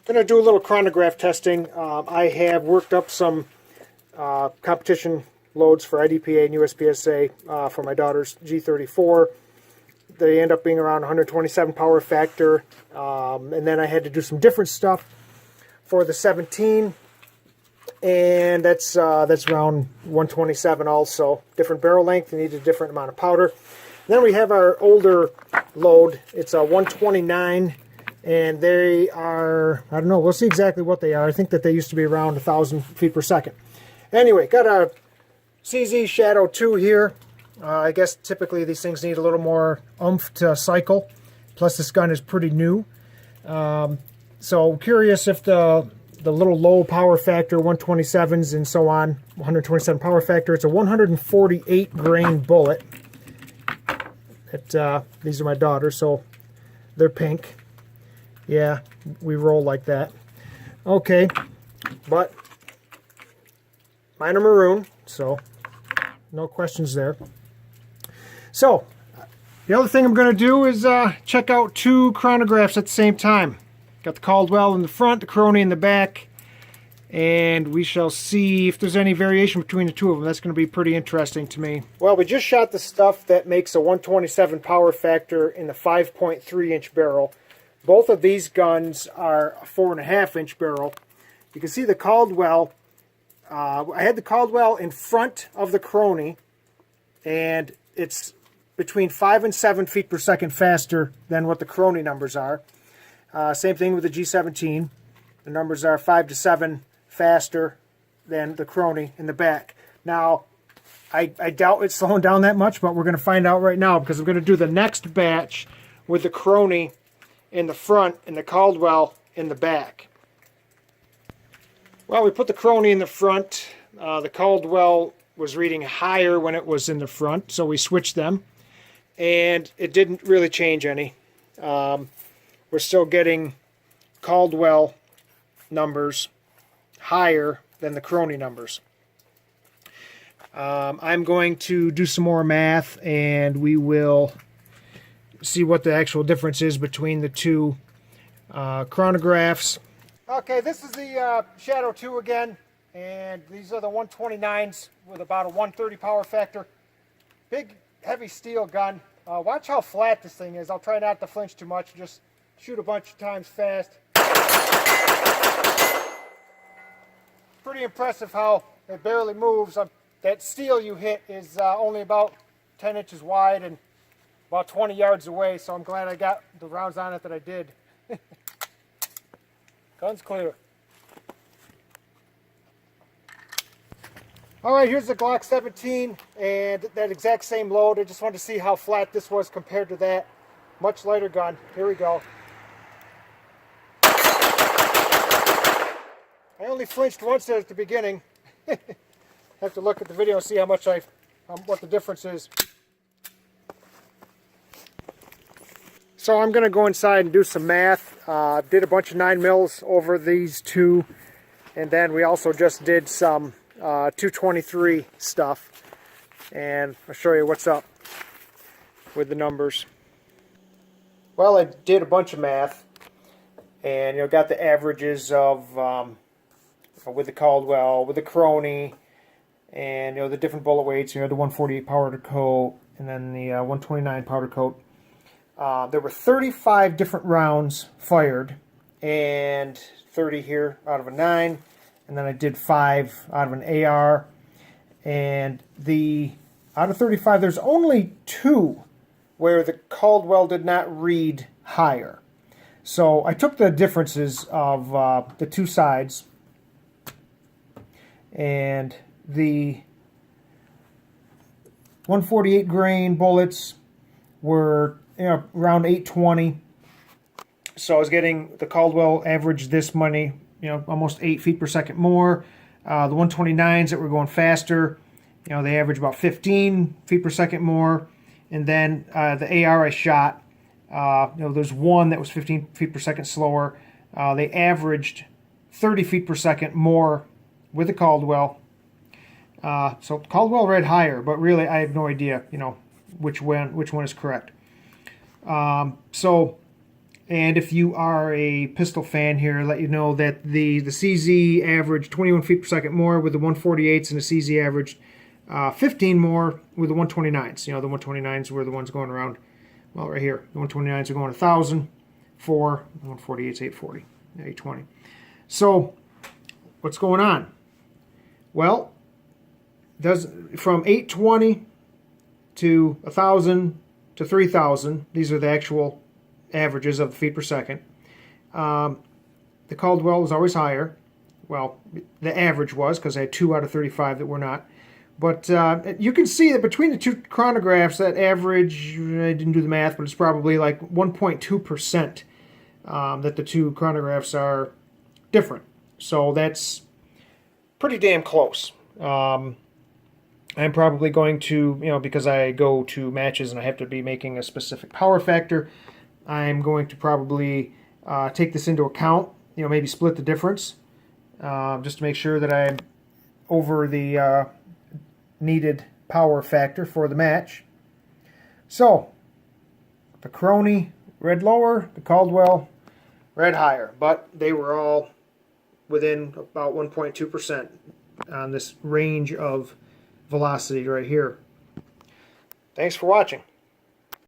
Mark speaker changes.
Speaker 1: Going to do a little chronograph testing. I have worked up some competition loads for IDPA and USPSA for my daughter's G34. They end up being around 127 power factor, and then I had to do some different stuff for the 17, and that's around 127 also. Different barrel length, you need a different amount of powder. Then we have our older load. It's a 129, and they are, I don't know, we'll see exactly what they are. I think that they used to be around 1,000 feet per second. Anyway, got a CZ Shadow 2 here. I guess typically these things need a little more oomph to cycle. Plus this gun is pretty new. So curious if the little low power factor 127s and so on, 127 power factor, it's a 148 grain bullet. These are my daughters, so they're pink. Yeah, we roll like that. Okay, but mine are maroon, so no questions there. So, the other thing I'm going to do is check out two chronographs at the same time. Got the Caldwell in the front, the Chrony in the back, and we shall see if there's any variation between the two of them. That's going to be pretty interesting to me. Well, we just shot the stuff that makes a 127 power factor in the 5.3 inch barrel. Both of these guns are a 4.5 inch barrel. You can see the Caldwell. I had the Caldwell in front of the Chrony, and it's between 5 and 7 feet per second faster than what the Chrony numbers are. Same thing with the G17. The numbers are 5 to 7 faster than the Chrony in the back. Now, I doubt it's slowing down that much, but we're going to find out right now because I'm going to do the next batch with the Chrony in the front and the Caldwell in the back. Well, we put the Chrony in the front. The Caldwell was reading higher when it was in the front, so we switched them. And it didn't really change any. We're still getting Caldwell numbers higher than the Chrony numbers. I'm going to do some more math, and we will see what the actual difference is between the two chronographs. Okay, this is the Shadow 2 again, and these are the 129s with about a 130 power factor. Big, heavy steel gun. Watch how flat this thing is. I'll try not to flinch too much, just shoot a bunch of times fast. Pretty impressive how it barely moves. That steel you hit is only about 10 inches wide and about 20 yards away, so I'm glad I got the rounds on it that I did. Gun's clear. Alright, here's the Glock 17 and that exact same load. I just wanted to see how flat this was compared to that. Much lighter gun. Here we go. I only flinched once at the beginning. Have to look at the video and see how much what the difference is. So I'm going to go inside and do some math. Did a bunch of 9mm over these two, and then we also just did some 223 stuff, and I'll show you what's up with the numbers. Well, I did a bunch of math, and got the averages of with the Caldwell, with the Chrony, and the different bullet weights. The 148 powder coat, and then the 129 powder coat. There were 35 different rounds fired, and 30 here out of a 9, and then I did 5 out of an AR, and out of 35 there's only 2 where the Caldwell did not read higher. So I took the differences of the two sides, and the 148 grain bullets were around 820. So I was getting the Caldwell average this money, almost 8 feet per second more. The 129s that were going faster, they average about 15 feet per second more. And then the AR I shot, there's one that was 15 feet per second slower. They averaged 30 feet per second more with the Caldwell. So Caldwell read higher, but really I have no idea, which one is correct. So And if you are a pistol fan here, I'll let you know that the CZ averaged 21 feet per second more with the 148s, and the CZ averaged 15 more with the 129s. You know, the 129s were the ones going around, well, right here. The 129s are going 1,000, 4, 148's 840, 820. So, what's going on? Well, from 820 to 1,000 to 3,000, these are the actual averages of the feet per second. The Caldwell was always higher. Well, the average was, because I had 2 out of 35 that were not. But you can see that between the two chronographs, that average, I didn't do the math, but it's probably like 1.2% that the two chronographs are different. So that's pretty damn close. I'm probably going to, you know, because I go to matches and I have to be making a specific power factor, I'm going to probably take this into account, you know, maybe split the difference, just to make sure that I'm over the needed power factor for the match. So, the Chrony read lower, the Caldwell read higher, but they were all within about 1.2% on this range of velocity right here. Thanks for watching.